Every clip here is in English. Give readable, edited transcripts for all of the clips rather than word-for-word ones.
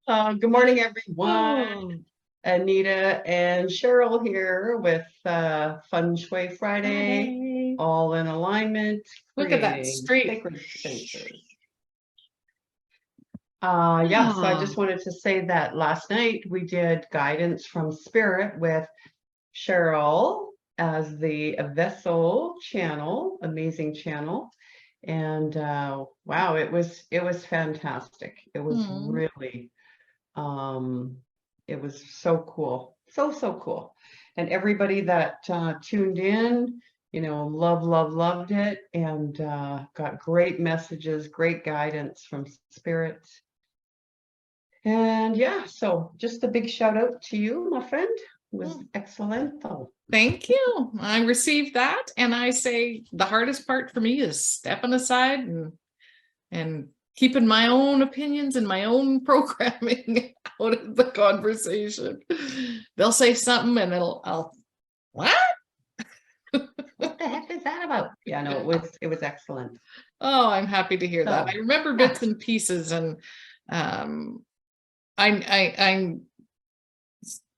Good morning, everyone. Anita and Cheryl here with Feng Shui Friday, all in alignment. Look at that creating straight. sacred spaces. Yeah, so I just wanted to say that last night we did guidance from spirit with Cheryl as the vessel channel, amazing channel. And wow, it was fantastic. It was really it was so cool, so cool. And everybody that tuned in, loved it, and got great messages, great guidance from spirit. And yeah, so just a big shout out to you, my friend. It was excellent. Thank you. I received that, and I say the hardest part for me is stepping aside and keeping my own opinions and my own programming out of the conversation. They'll say something and I'll what? What the heck is that about? Yeah, no, it was excellent. Oh, I'm happy to hear that. I remember bits and pieces, and I'm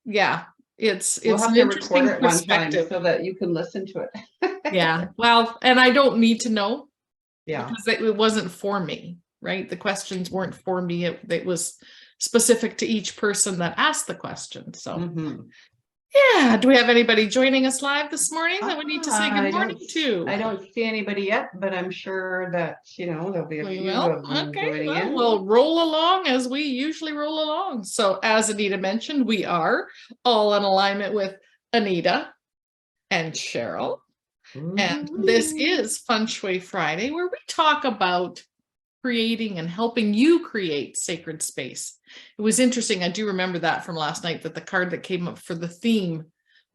yeah, it's we'll an interesting perspective so that you can listen to it. Yeah, well, and I don't need to know. Yeah, because it wasn't for me, right? The questions weren't for me. It was specific to each person that asked the question. So yeah, do we have anybody joining us live this morning that we need to say good morning to? I don't see anybody yet, but I'm sure that there'll be a few of them joining in. We'll roll along as we usually roll along. So as Anita mentioned, we are all in alignment with Anita and Cheryl. And this is Feng Shui Friday, where we talk about creating and helping you create sacred space. It was interesting. I do remember that from last night, that the card that came up for the theme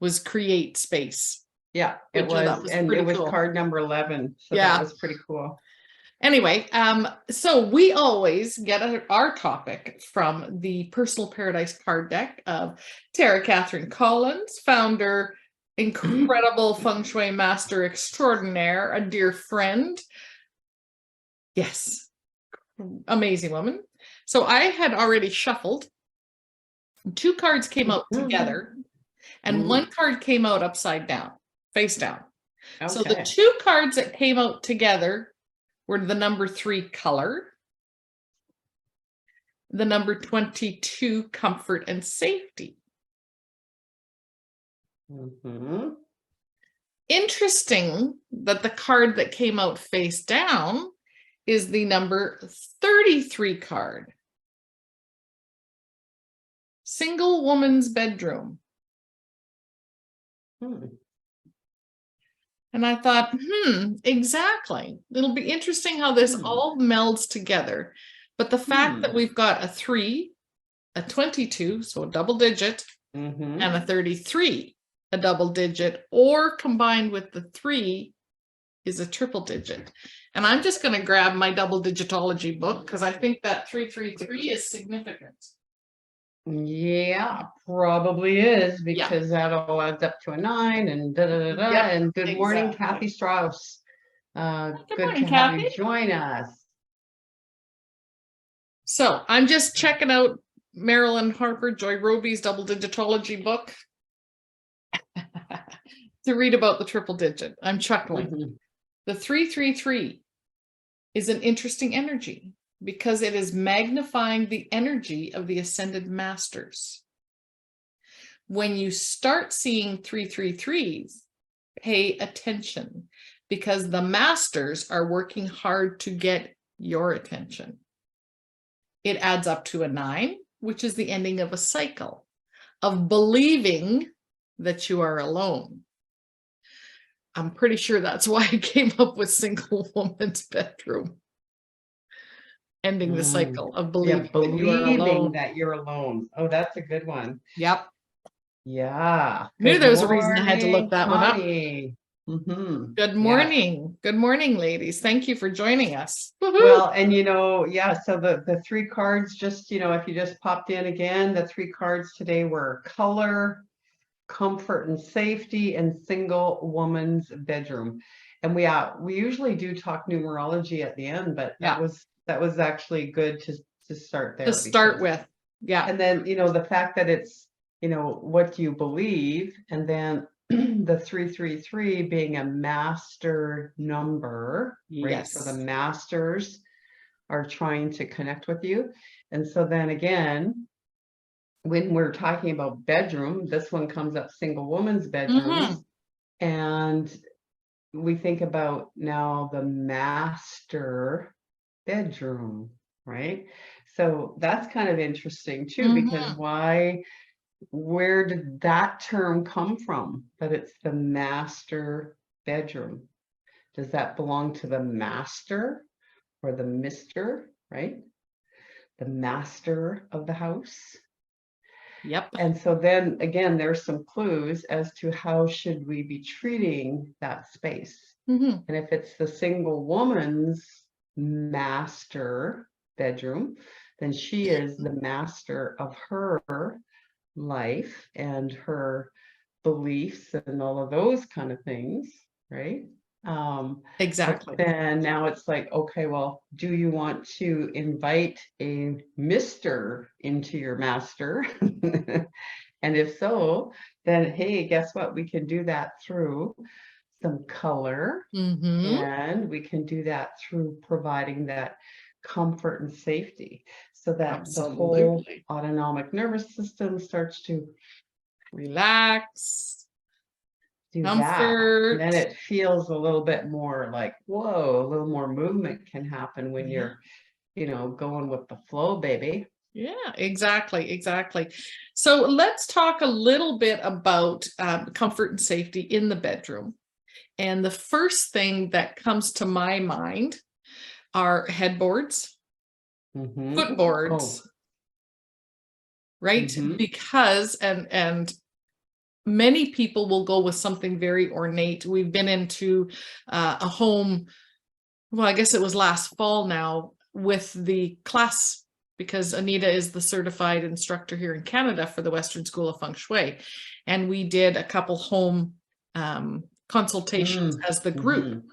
was create space. Yeah, it was, and it was cool. Card number 11. So that was pretty cool. Anyway, so we always get our topic from the Personal Paradise card deck of Tara Catherine Collins, founder, incredible Feng Shui master extraordinaire, a dear friend. Yes, amazing woman. So I had already shuffled. 2 cards came out together, and 1 card came out upside down, face down. Okay. So the 2 cards that came out together were the number 3 color, the number 22 comfort and safety. Interesting that the card that came out face down is the number 33 card. Single woman's bedroom. And I thought, exactly. It'll be interesting how this all melds together. But the fact that we've got a 3, a 22, so a double digit, and a 33, a double digit, or combined with the 3 is a triple digit. And I'm just going to grab my double digitology book because I think that 333 is significant. Yeah, probably is, because that all adds up to a 9 and and good morning, Kathy Strauss. Good morning, to have you join us. So I'm just checking out Marilyn Harper Joy Roby's double digitology book to read about the triple digit. I'm chuckling. The 333 is an interesting energy because it is magnifying the energy of the ascended masters. When you start seeing 333s, pay attention, because the masters are working hard to get your attention. It adds up to a 9, which is the ending of a cycle of believing that you are alone. I'm pretty sure that's why I came up with single woman's bedroom. Ending the cycle of believing that you're alone. Oh, that's a good one. Yep. Yeah. Knew there was a reason I had to look that one up. Good morning. Yeah. Good morning, ladies. Thank you for joining us. Well, and so the 3 cards, just, if you just popped in again, the 3 cards today were color, comfort and safety, and single woman's bedroom. And we usually do talk numerology at the end, but that was actually good to start there. To start with. Yeah. And then, the fact that it's, what do you believe? And then the 333 being a master number, right? So the Yes. masters are trying to connect with you. And so then again, when we're talking about bedroom, this one comes up single woman's bedrooms. And we think about now the master bedroom, right? So that's kind of interesting too, because where did that term come from? That it's the master bedroom. Does that belong to the master or the mister, right? The master of the house. Yep. And so then again, there's some clues as to how should we be treating that space. And if it's the single woman's master bedroom, then she is the master of her life and her beliefs and all of those kind of things, right? Exactly. But then now it's like, okay, well, do you want to invite a mister into your master? And if so, then hey, guess what? We can do that through some color, and we can do that through providing that comfort and safety, so that the whole autonomic nervous system starts to relax, do comfort. that. And then it feels a little bit more like, whoa, a little more movement can happen when you're, going with the flow, baby. Yeah, exactly. Exactly. So let's talk a little bit about comfort and safety in the bedroom. And the first thing that comes to my mind are headboards, footboards, right? Because, and many people will go with something very ornate. We've been into a home, well, I guess it was last fall now, with the class, because Anita is the certified instructor here in Canada for the Western School of Feng Shui. And we did a couple home consultations as the group.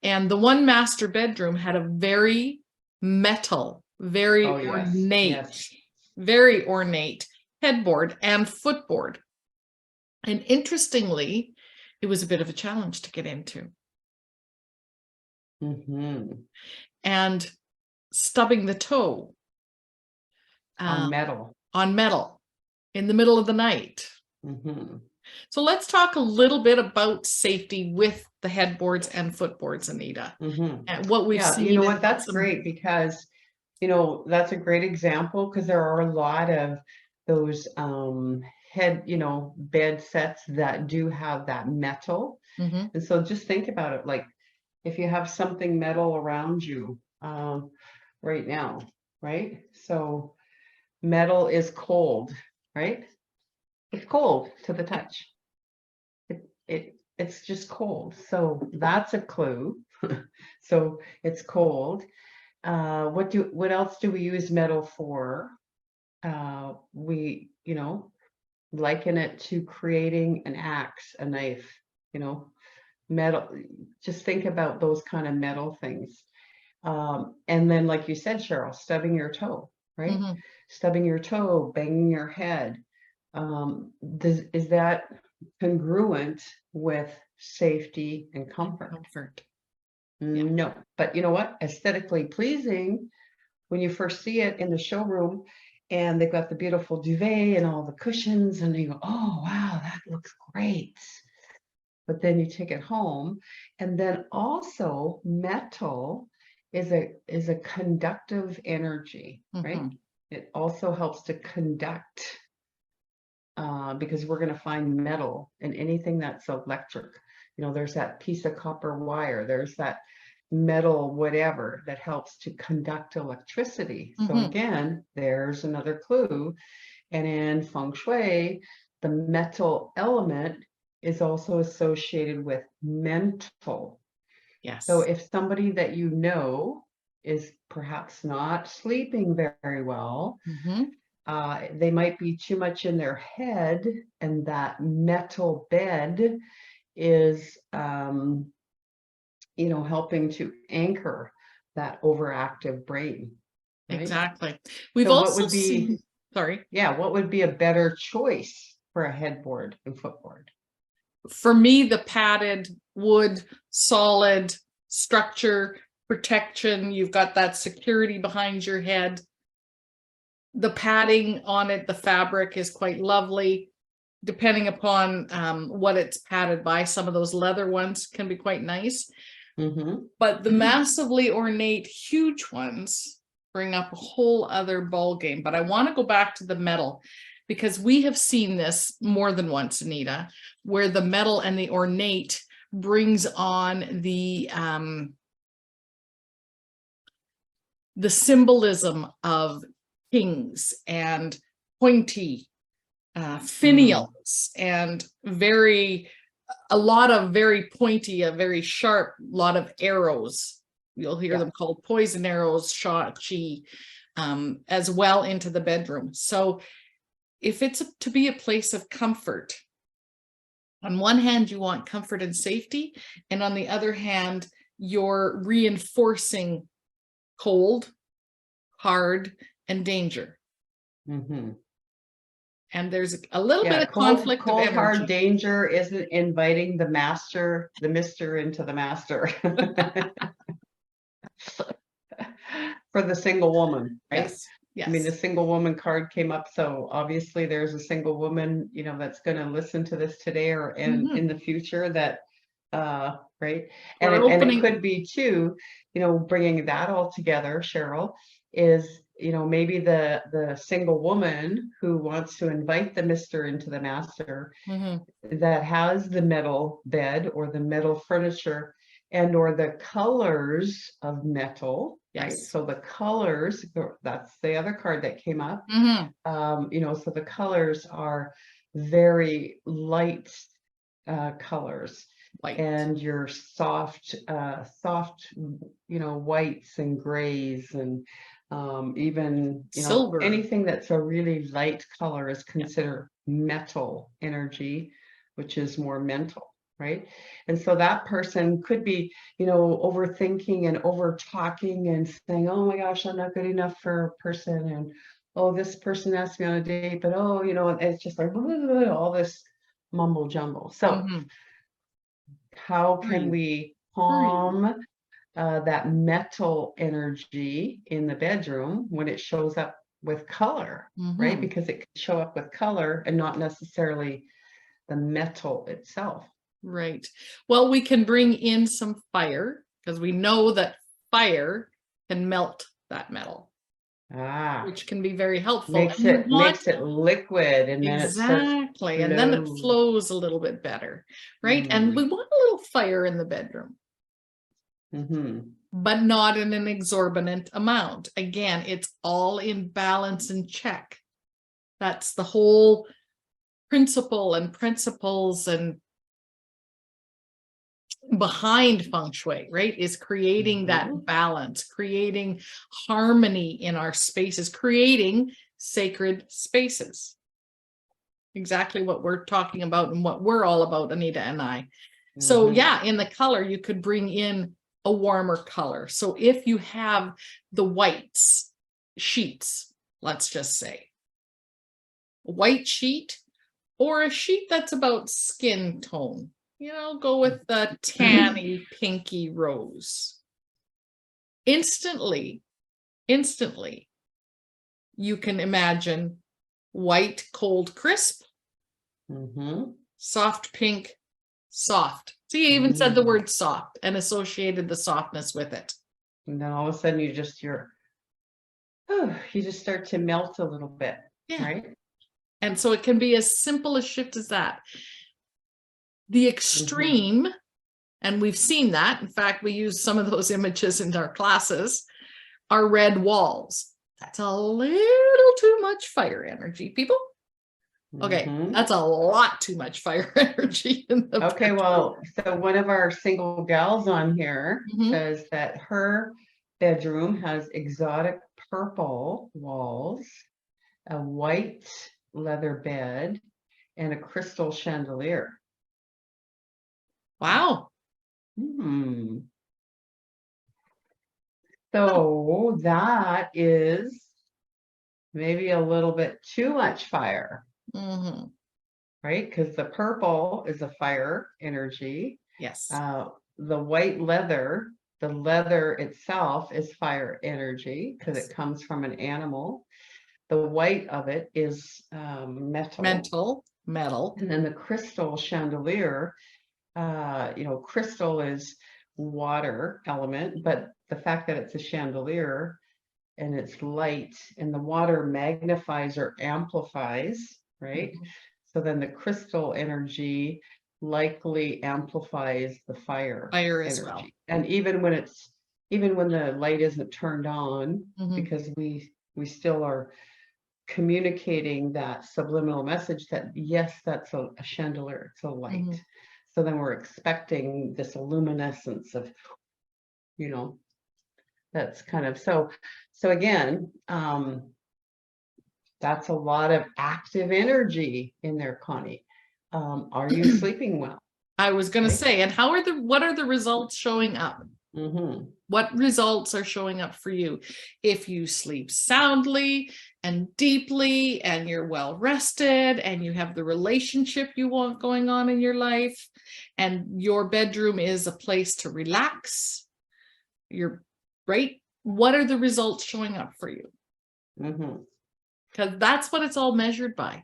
And the one master bedroom had a very metal, very ornate, very ornate headboard and footboard. And interestingly, it was a bit of a challenge to get into. And stubbing the toe on metal in the middle of the night. So let's talk a little bit about safety with the headboards and footboards, Anita, and what we've seen. You know what, that's great, because that's a great example, because there are a lot of those bed sets that do have that metal. And so just think about it, like if you have something metal around you right now, right? So metal is cold, right? It's cold to the touch. It's just cold. So that's a clue. So it's cold. What else do we use metal for? We, liken it to creating an axe, a knife, metal. Just think about those kind of metal things. And then, like you said, Cheryl, stubbing your toe, right? Stubbing your toe, banging your head. Is that congruent with safety and comfort? No, but you know what? Aesthetically pleasing when you first see it in the showroom, and they've got the beautiful duvet and all the cushions, and you go, oh wow, that looks great. But then you take it home, and then also metal is a conductive energy, right? It also helps to conduct, because we're going to find metal in anything that's electric. There's that piece of copper wire, there's that metal whatever that helps to conduct electricity. So again, there's another clue. And in Feng Shui, the metal element is also associated with mental. So if somebody that is perhaps not sleeping very well, they might be too much in their head, and that metal bed is helping to anchor that overactive brain. Right? Exactly. We've also seen Sorry. Yeah, what would be a better choice for a headboard and footboard? For me, the padded wood, solid structure, protection, you've got that security behind your head. The padding on it, the fabric is quite lovely, depending upon what it's padded by. Some of those leather ones can be quite nice. But the massively ornate, huge ones bring up a whole other ball game. But I want to go back to the metal, because we have seen this more than once, Anita, where the metal and the ornate brings on the symbolism of kings and pointy finials and a lot of very pointy, a very sharp, lot of arrows. You'll hear them called poison arrows, shot, chi, as well into the bedroom. So if it's to be a place of comfort, on one hand, you want comfort and safety, and on the other hand, you're reinforcing cold, hard, and danger. And there's a little bit of conflict of energy. Hard danger isn't inviting the master, the mister into the master. For the single woman, right? Yes. Yes. I mean, the single woman card came up, so obviously there's a single woman, you know, that's going to listen to this today or in the future that, right? And it could be too, you know, bringing that all together, Cheryl, is, you know, maybe the single woman who wants to invite the mister into the master that has the metal bed or the metal furniture and or the colors of metal. Right? So the colors, that's the other card that came up. You know, so the colors are very light colors. And your soft, you know, whites and grays and even, you know, silver. Anything that's a really light color is considered metal energy, which is more mental. Right. And so that person could be, you know, overthinking and over talking and saying, oh my gosh, I'm not good enough for a person. And, oh, this person asked me on a date, but, oh, you know, it's just like blah, blah, blah, all this mumble jumble. So how can we calm that metal energy in the bedroom when it shows up with color, right? Because it can show up with color and not necessarily the metal itself. Right. Well, we can bring in some fire because we know that fire can melt that metal, which can be very helpful. Makes it liquid, and then exactly, and then it flows a little bit better, right? And we want a little fire in the bedroom, but not in an exorbitant amount. Again, it's all in balance and check. That's the whole principle and principles and behind feng shui, right, is creating that balance, creating harmony in our spaces, creating sacred spaces. Exactly what we're talking about and what we're all about, Anita and I. So yeah, in the color, you could bring in a warmer color. So if you have the whites sheets, let's just say a white sheet or a sheet that's about skin tone, you know, go with the tanny, pinky rose. Instantly, you can imagine white, cold, crisp, soft pink, soft. So you even said the word soft and associated the softness with it. And then all of a sudden you just start to melt a little bit, right? And so it can be as simple a shift as that. The extreme, and we've seen that, in fact, we use some of those images in our classes, are red walls. That's a little too much fire energy, people. Okay, that's a lot too much fire energy in the bedroom. Well, so one of our single gals on here says that her bedroom has exotic purple walls, a white leather bed, and a crystal chandelier. Wow. So that is maybe a little bit too much fire, Mhm. right? Because the purple is a fire energy. Yes. The white leather, the leather itself is fire energy because Yes. it comes from an animal. The white of it is metal. Metal. And then the crystal chandelier, crystal is water element, but the fact that it's a chandelier and it's light and the water magnifies or amplifies, right? Mhm. So then the crystal energy likely amplifies the fire Fire as energy. well. And even when the light isn't turned on, Mhm. because we still are communicating that subliminal message that yes, that's a chandelier, it's a light. Mhm. So then we're expecting this luminescence of, that's kind of so again, that's a lot of active energy in there, Connie. Are you sleeping well? I was going to Right? say, and what are the results showing up? Mm-hmm. What results are showing up for you? If you sleep soundly and deeply and you're well rested and you have the relationship you want going on in your life and your bedroom is a place to relax, you're right. What are the results showing up for you? Mm-hmm. Because that's what it's all measured by.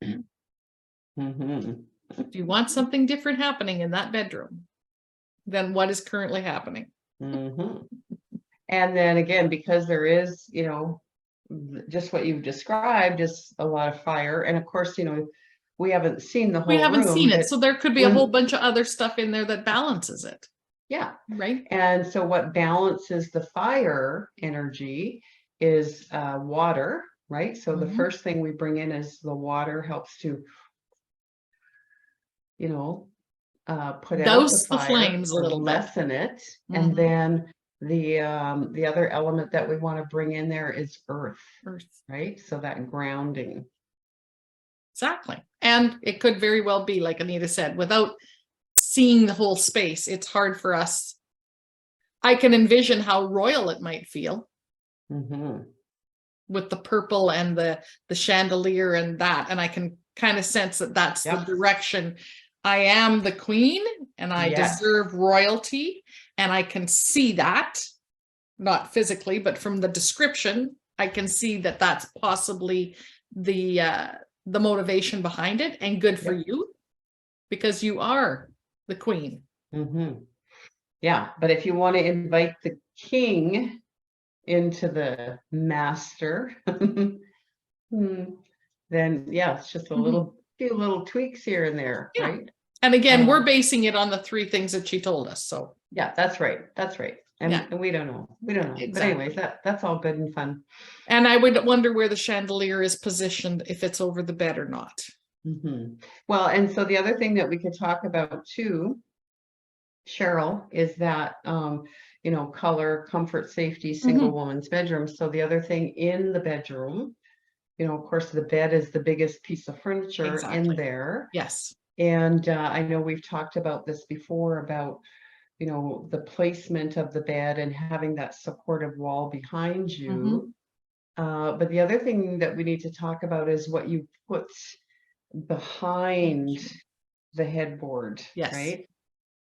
Mm-hmm. If you want something different happening in that bedroom than what is currently happening. Mm-hmm. And then again, because there is, just what you've described is a lot of fire. And of course, we haven't seen the We whole haven't room, seen it, but so there could be a whole bunch of other stuff in there that balances it, yeah. right? And so what balances the fire energy is water, right? So the Mhm. first thing we bring in is the water helps to, put out the Douse the fire flames a or little bit. lessen it. And Mhm. then the other element that we want to bring in there is earth, Earth. right? So that grounding. Exactly. And it could very well be, like Anita said, without seeing the whole space, it's hard for us. I can envision how royal it might feel Mm-hmm. with the purple and the chandelier and that. And I can kind of sense that that's the Yep. direction. I am the queen and I Yes. deserve royalty. And I can see that, not physically, but from the description, I can see that that's possibly the motivation behind it, and good for Yep. you because you are the queen. Mm-hmm. Yeah, but if you want to invite the king into the master, then yeah, it's just a few little tweaks here and there, Yeah. right? And again, we're basing it on the 3 things that she told us. So yeah, that's right. That's right. And Yeah. we don't know. But Exactly. anyways, that's all good and fun. And I would wonder where the chandelier is positioned, if it's over the bed or not. Mm-hmm. Well, and so the other thing that we could talk about too, Cheryl, is that color, comfort, safety, single woman's bedroom. So the other thing in the bedroom, of course, the bed is the biggest piece of furniture in there. Yes. And I know we've talked about this before about, the placement of the bed and having that supportive wall behind you. But the other thing that we need to talk about is what you put behind the headboard, Yes. right?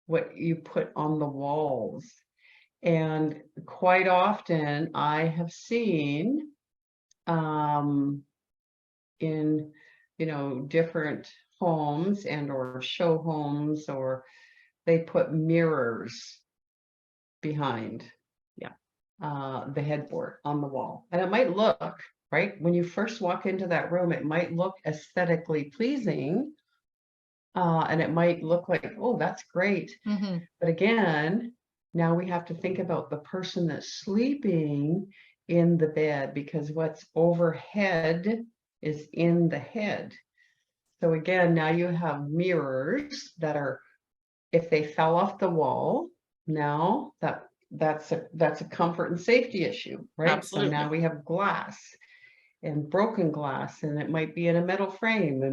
What you put on the walls. And quite often I have seen in, different homes and or show homes, or they put mirrors behind the headboard on the wall. And it might look, right, when you first walk into that room, it might look aesthetically pleasing. And it might look like, oh, that's great. But again, now we have to think about the person that's sleeping in the bed, because what's overhead is in the head. So again, now you have mirrors that are, if they fell off the wall, now that's a comfort and safety issue, right? Absolutely. So now we have glass and broken glass, and it might be in a metal frame,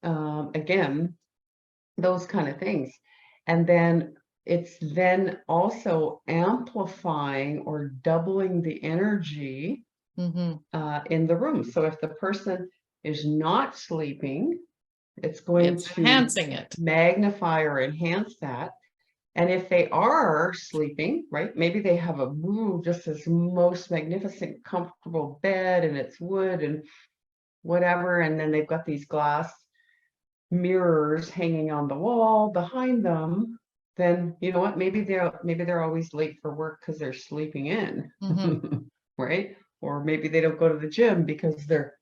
and again, those kind of things. And then it's then also amplifying or doubling the energy in the room. So if the person is not sleeping, it's going It's to enhancing it. magnify or enhance that. And if they are sleeping, right, maybe they have just this most magnificent, comfortable bed and it's wood and whatever. And then they've got these glass mirrors hanging on the wall behind them. Then you know what? Maybe they're always late for work because they're sleeping in, right? Or maybe they don't go to the gym because they're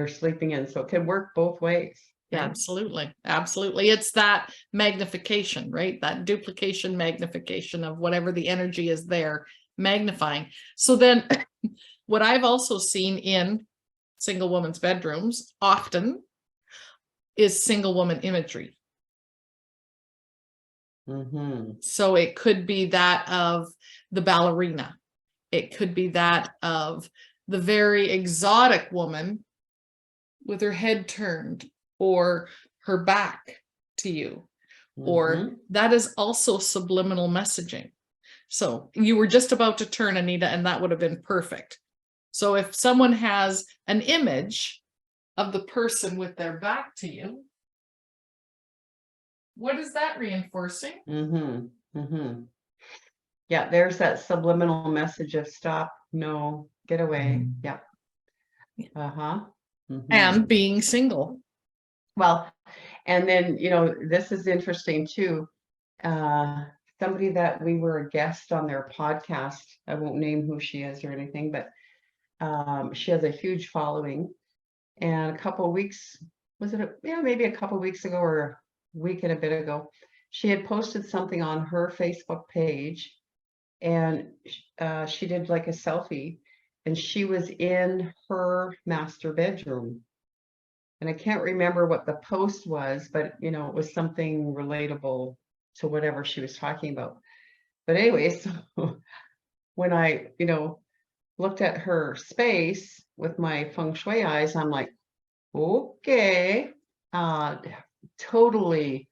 sleeping in. So it can work both ways. Yeah, Right? absolutely. Absolutely. It's that magnification, right? That duplication, magnification of whatever the energy is there, magnifying. So then what I've also seen in single women's bedrooms often is single woman imagery. So it could be that of the ballerina. It could be that of the very exotic woman with her head turned or her back to you, or that is also subliminal messaging. So you were just about to turn, Anita, and that would have been perfect. So if someone has an image of the person with their back to you, what is that reinforcing? Yeah, there's that subliminal message of stop, no, get away. Yeah. And being single. Well, and then, this is interesting too. Somebody that we were a guest on their podcast, I won't name who she is or anything, but she has a huge following. And a couple of weeks, maybe a couple of weeks ago or a week and a bit ago, she had posted something on her Facebook page, and she did like a selfie, and she was in her master bedroom. And I can't remember what the post was, but it was something relatable to whatever she was talking about. But anyway, so when I, looked at her space with my feng shui eyes, I'm like, okay, totally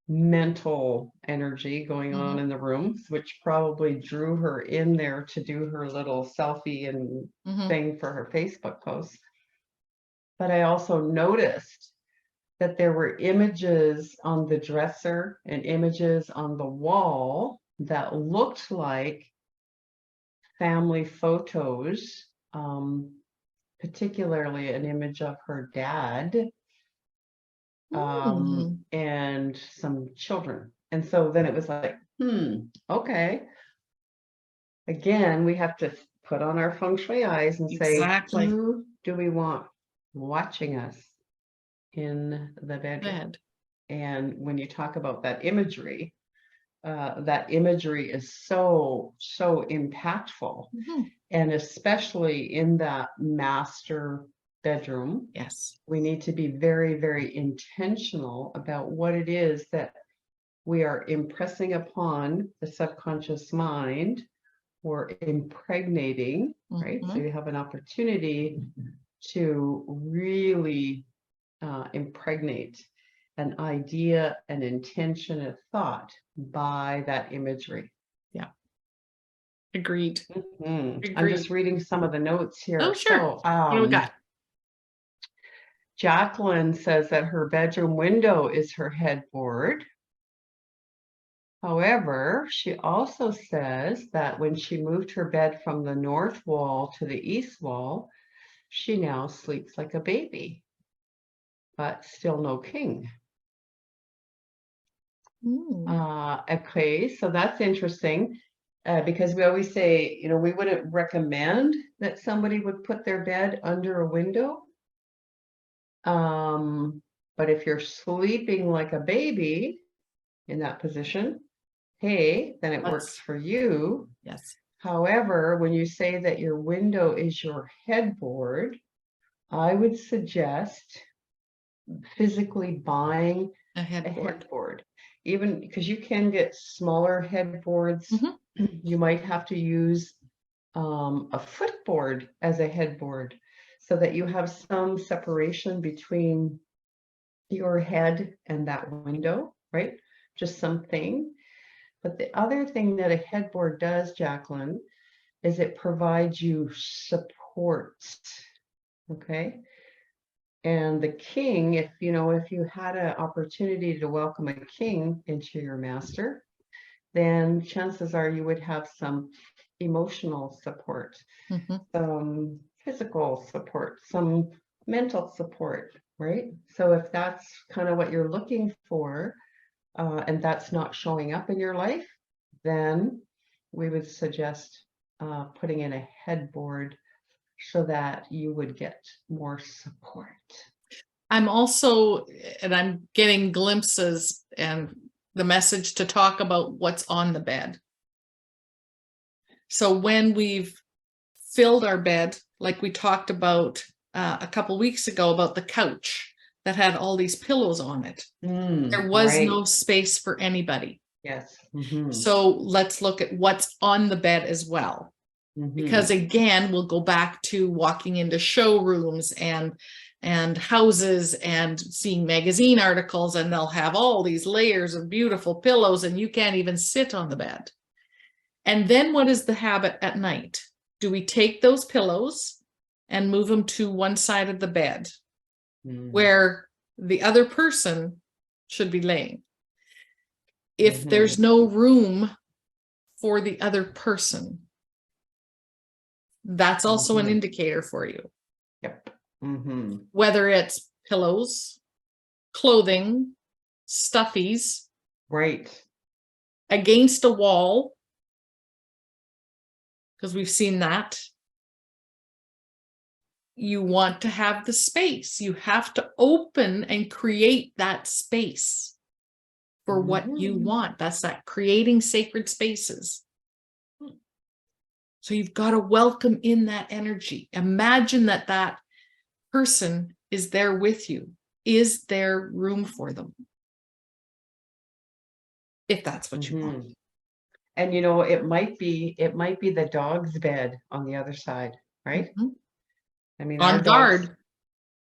mental energy going on in the room, which probably drew her in there to do her little selfie and thing for her Facebook post. But I also noticed that there were images on the dresser and images on the wall that looked like family photos, particularly an image of her dad and some children. And so then it was like, okay. Again, we have to put on our feng shui eyes and say, who do we want watching us in the bedroom? And when you talk about that imagery is so impactful. And especially in that master bedroom, yes, we need to be very, very intentional about what it is that we are impressing upon the subconscious mind or impregnating, right? So you have an opportunity to really impregnate an idea, an intention, a thought by that imagery. Yeah. Agreed. I'm just reading some of the notes here. Oh, sure. What do we got? Jacqueline says that her bedroom window is her headboard. However, she also says that when she moved her bed from the north wall to the east wall, she now sleeps like a baby, but still no king. Okay, so that's interesting. Because we always say, we wouldn't recommend that somebody would put their bed under a window. But if you're sleeping like a baby in that position, hey, then it works for you. Yes. However, when you say that your window is your headboard, I would suggest physically buying a headboard. Even because you can get smaller headboards. You might have to use a footboard as a headboard so that you have some separation between your head and that window, right? Just something. But the other thing that a headboard does, Jacqueline, is it provides you support support. Okay. And the king, if you had an opportunity to welcome a king into your master, then chances are you would have some emotional support, some physical support, some mental support, right? So if that's kind of what you're looking for, and that's not showing up in your life, then we would suggest putting in a headboard so that you would get more support. I'm also, and I'm getting glimpses and the message to talk about what's on the bed. So when we've filled our bed, like we talked about a couple weeks ago about the couch that had all these pillows on it, there was no space for anybody. Yes. So let's look at what's on the bed as well. Because again, we'll go back to walking into showrooms and houses and seeing magazine articles, and they'll have all these layers of beautiful pillows and you can't even sit on the bed. And then what is the habit at night? Do we take those pillows and move them to one side of the bed where the other person should be laying? If there's no room for the other person, that's also an indicator for you. Yep. Whether it's pillows, clothing, stuffies, right, against a wall, because we've seen that. You want to have the space. You have to open and create that space for what you want. That's that creating sacred spaces. So you've got to welcome in that energy. Imagine that that person is there with you. Is there room for them? If that's what you want. And it might be the dog's bed on the other side, right? I mean, on guard.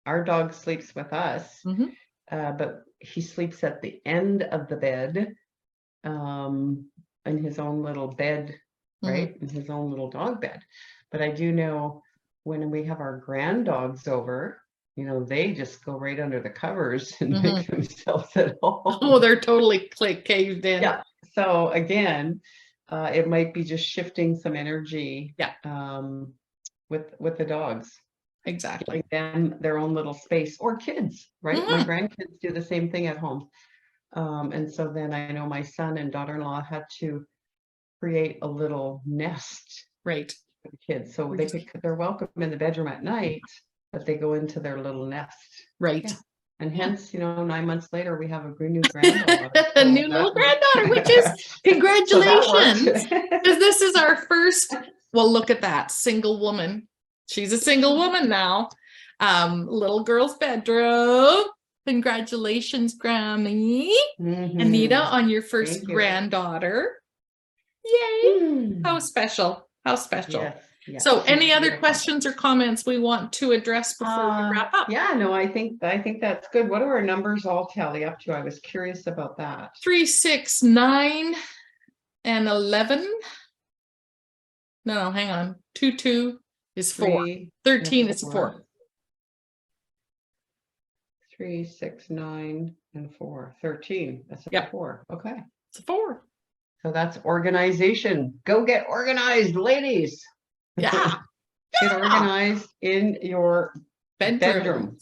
Our dog sleeps with us, but he sleeps at the end of the bed, in his own little bed, right? In his own little dog bed. But I do know when we have our grand dogs over, they just go right under the covers and make themselves at home. Oh, they're totally caved in. Yeah. So again, it might be just shifting some energy. Yeah. With the dogs. Exactly. Giving them their own little space, or kids, right? My grandkids do the same thing at home. And so then I know my son and daughter-in-law had to create a little nest for the kids. So they're welcome in the bedroom at night, but they go into their little nest. Right. Yeah. And hence, 9 months later, we have a new granddaughter. A new little granddaughter, which is congratulations. Because this is our first, well, look at that, single woman. She's a single woman now. Little girl's bedroom. Congratulations, Grammy. Anita, on your first granddaughter. Yay. How special. How special. Yes, so any other questions or comments we want to address before we wrap up? Yeah, no, I think that's good. What do our numbers all tally up to? I was curious about that. 3, 6, 9, and 11. No, hang on. 2, 2 is 4. 13 is 4. 3, 6, 9, and 4. 13. That's a 4. Okay. It's a 4. So that's organization. Go get organized, ladies. Yeah. Get organized in your bedroom.